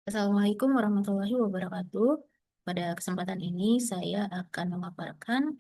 Assalamualaikum warahmatullahi wabarakatuh. Pada kesempatan ini saya akan memaparkan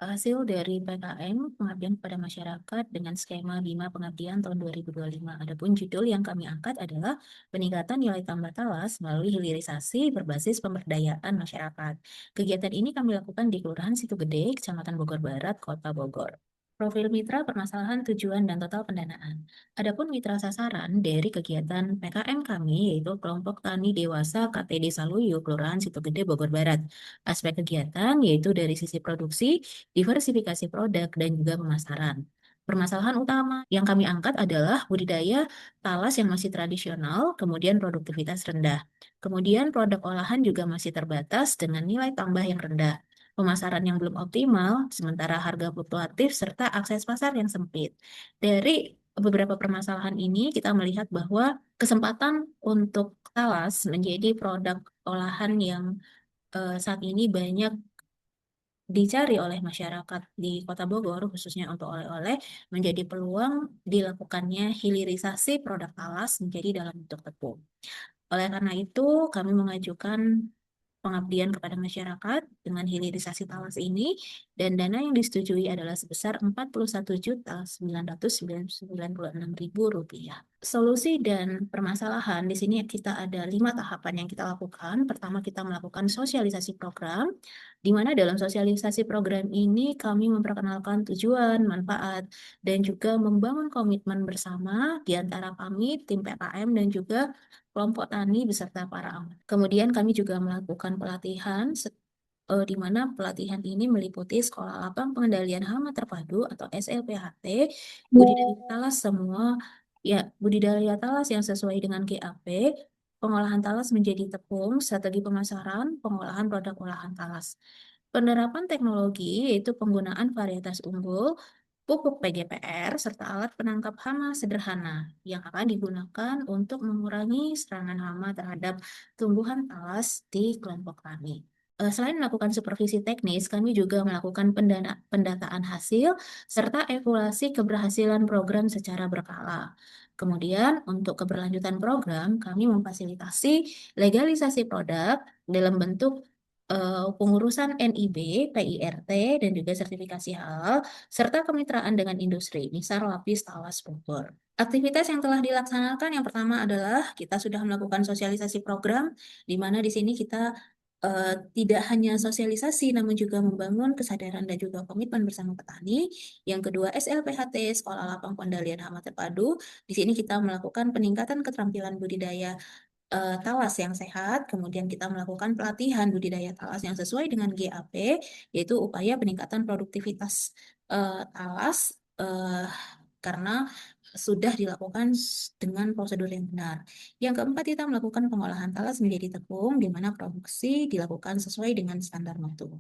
hasil dari PKM Pengabdian kepada Masyarakat dengan skema Bima Pengabdian tahun 2025. Adapun judul yang kami angkat adalah peningkatan nilai tambah talas melalui hilirisasi berbasis pemberdayaan masyarakat. Kegiatan ini kami lakukan di Kelurahan Situ Gede, Kecamatan Bogor Barat, Kota Bogor. Profil mitra, permasalahan, tujuan, dan total pendanaan. Adapun mitra sasaran dari kegiatan PKM kami yaitu kelompok tani dewasa KTD Saluyu, Kelurahan Situgede, Bogor Barat. Aspek kegiatan yaitu dari sisi produksi, diversifikasi produk, dan juga pemasaran. Permasalahan utama yang kami angkat adalah budidaya talas yang masih tradisional, kemudian produktivitas rendah. Kemudian produk olahan juga masih terbatas dengan nilai tambah yang rendah, pemasaran yang belum optimal, sementara harga fluktuatif, serta akses pasar yang sempit. Dari beberapa permasalahan ini, kita melihat bahwa kesempatan untuk talas menjadi produk olahan yang saat ini banyak dicari oleh masyarakat di Kota Bogor, khususnya untuk oleh-oleh, menjadi peluang dilakukannya hilirisasi produk talas menjadi dalam bentuk tepung. Oleh karena itu, kami mengajukan pengabdian kepada masyarakat dengan hilirisasi talas ini, dan dana yang disetujui adalah sebesar Rp41.999.000. Solusi dan permasalahan di sini kita ada 5 tahapan yang kita lakukan. Pertama, kita melakukan sosialisasi program, di mana dalam sosialisasi program ini kami memperkenalkan tujuan, manfaat, dan juga membangun komitmen bersama di antara kami, tim PKM, dan juga kelompok tani beserta para amat. Kemudian kami juga melakukan pelatihan di mana pelatihan ini meliputi Sekolah Lapang Pengendalian Hama Terpadu atau SLPHT, budidaya talas semua budidaya talas yang sesuai dengan GAP, pengolahan talas menjadi tepung, strategi pemasaran, pengolahan produk olahan talas. Penerapan teknologi yaitu penggunaan varietas unggul, pupuk PGPR, serta alat penangkap hama sederhana yang akan digunakan untuk mengurangi serangan hama terhadap tumbuhan talas di kelompok kami. Selain melakukan supervisi teknis, kami juga melakukan pendataan hasil serta evaluasi keberhasilan program secara berkala. Kemudian, untuk keberlanjutan program, kami memfasilitasi legalisasi produk dalam bentuk pengurusan NIB, PIRT, dan juga sertifikasi halal, serta kemitraan dengan industri, misal lapis talas Bogor. Aktivitas yang telah dilaksanakan yang pertama adalah kita sudah melakukan sosialisasi program, di mana di sini kita tidak hanya sosialisasi, namun juga membangun kesadaran dan juga komitmen bersama petani. Yang kedua, SLPHT, Sekolah Lapang Pengendalian Hama Terpadu. Di sini kita melakukan peningkatan keterampilan budidaya talas yang sehat, kemudian kita melakukan pelatihan budidaya talas yang sesuai dengan GAP, yaitu upaya peningkatan produktivitas talas karena sudah dilakukan dengan prosedur yang benar. Yang keempat, kita melakukan pengolahan talas menjadi tepung, di mana produksi dilakukan sesuai dengan standar mutu.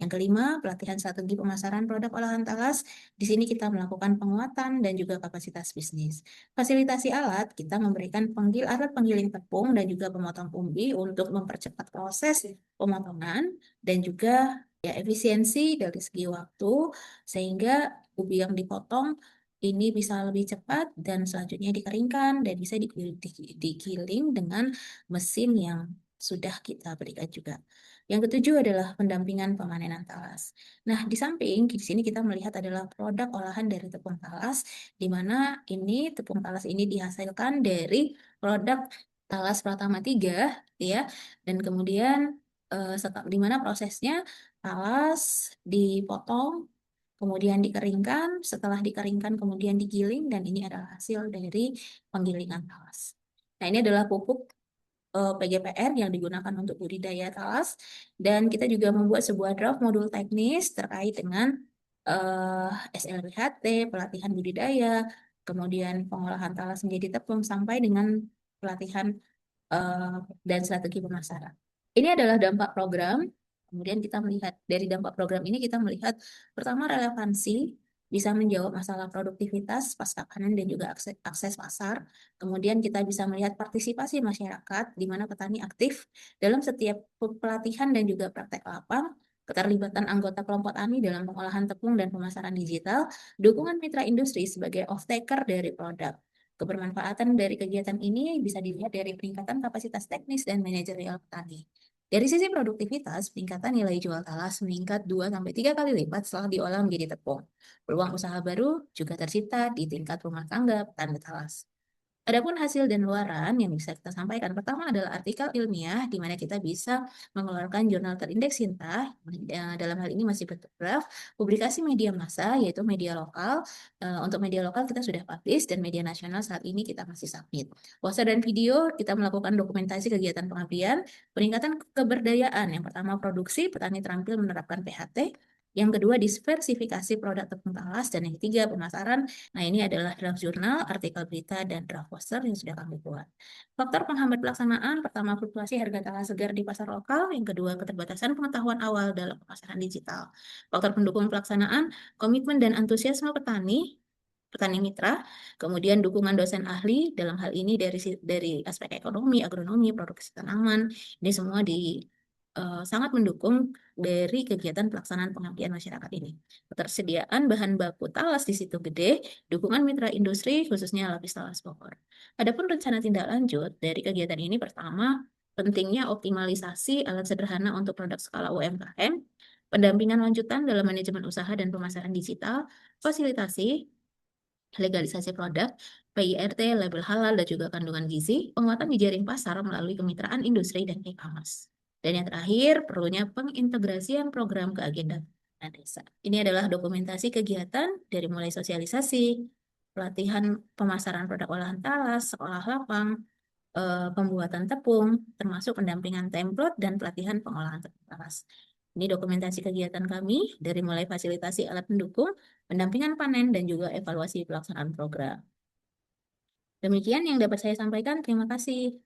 Yang kelima, pelatihan strategi pemasaran produk olahan talas. Di sini kita melakukan penguatan dan juga kapasitas bisnis. Fasilitasi alat, kita memberikan alat penggiling tepung dan juga pemotong umbi untuk mempercepat proses pemotongan dan juga efisiensi dari segi waktu, sehingga ubi yang dipotong ini bisa lebih cepat dan selanjutnya dikeringkan dan bisa digiling dengan mesin yang sudah kita berikan juga. Yang ketujuh adalah pendampingan pemanenan talas. Nah, di samping di sini kita melihat adalah produk olahan dari tepung talas, di mana ini tepung talas ini dihasilkan dari produk talas Pratama 3, ya, dan kemudian di mana prosesnya talas dipotong, kemudian dikeringkan, setelah dikeringkan kemudian digiling, dan ini adalah hasil dari penggilingan talas. Nah, ini adalah pupuk PGPR yang digunakan untuk budidaya talas, dan kita juga membuat sebuah draft modul teknis terkait dengan SLBHT, pelatihan budidaya, kemudian pengolahan talas menjadi tepung, sampai dengan pelatihan dan strategi pemasaran. Ini adalah dampak program. Kemudian kita melihat dari dampak program ini, kita melihat pertama relevansi, bisa menjawab masalah produktivitas pasca panen dan juga akses pasar. Kemudian kita bisa melihat partisipasi masyarakat, di mana petani aktif dalam setiap pelatihan dan juga praktek lapang, keterlibatan anggota kelompok tani dalam pengolahan tepung dan pemasaran digital, dukungan mitra industri sebagai off-taker dari produk. Kebermanfaatan dari kegiatan ini bisa dilihat dari peningkatan kapasitas teknis dan manajerial petani. Dari sisi produktivitas, peningkatan nilai jual talas meningkat 2-3 kali lipat setelah diolah menjadi tepung. Peluang usaha baru juga tercipta di tingkat rumah tangga petani talas. Adapun hasil dan luaran yang bisa kita sampaikan, pertama adalah artikel ilmiah di mana kita bisa mengeluarkan jurnal terindeks Sinta, dalam hal ini masih bentuk draft, publikasi media massa yaitu media lokal. Untuk media lokal kita sudah publish dan media nasional saat ini kita masih submit. Poster dan video kita melakukan dokumentasi kegiatan pengabdian, peningkatan keberdayaan. Yang pertama produksi, petani terampil menerapkan PHT. Yang kedua diversifikasi produk tepung talas dan yang ketiga pemasaran. Nah, ini adalah draft jurnal, artikel berita, dan draft poster yang sudah kami buat. Faktor penghambat pelaksanaan, pertama fluktuasi harga talas segar di pasar lokal, yang kedua keterbatasan pengetahuan awal dalam pemasaran digital. Faktor pendukung pelaksanaan, komitmen dan antusiasme petani, petani mitra, kemudian dukungan dosen ahli, dalam hal ini dari aspek ekonomi, agronomi, produksi tanaman, ini semua sangat mendukung dari kegiatan pelaksanaan pengabdian masyarakat ini. Ketersediaan bahan baku talas di situ gede, dukungan mitra industri khususnya lapis talas Bogor. Adapun rencana tindak lanjut dari kegiatan ini pertama, pentingnya optimalisasi alat sederhana untuk produk skala UMKM, pendampingan lanjutan dalam manajemen usaha dan pemasaran digital, fasilitasi, legalisasi produk, PIRT, label halal, dan juga kandungan gizi, penguatan jejaring pasar melalui kemitraan industri dan e-commerce. Dan yang terakhir, perlunya pengintegrasian program ke agenda desa. Ini adalah dokumentasi kegiatan dari mulai sosialisasi, pelatihan pemasaran produk olahan talas, sekolah lapang, pembuatan tepung, termasuk pendampingan template dan pelatihan pengolahan tepung talas. Ini dokumentasi kegiatan kami dari mulai fasilitasi alat pendukung, pendampingan panen, dan juga evaluasi pelaksanaan program. Demikian yang dapat saya sampaikan. Terima kasih.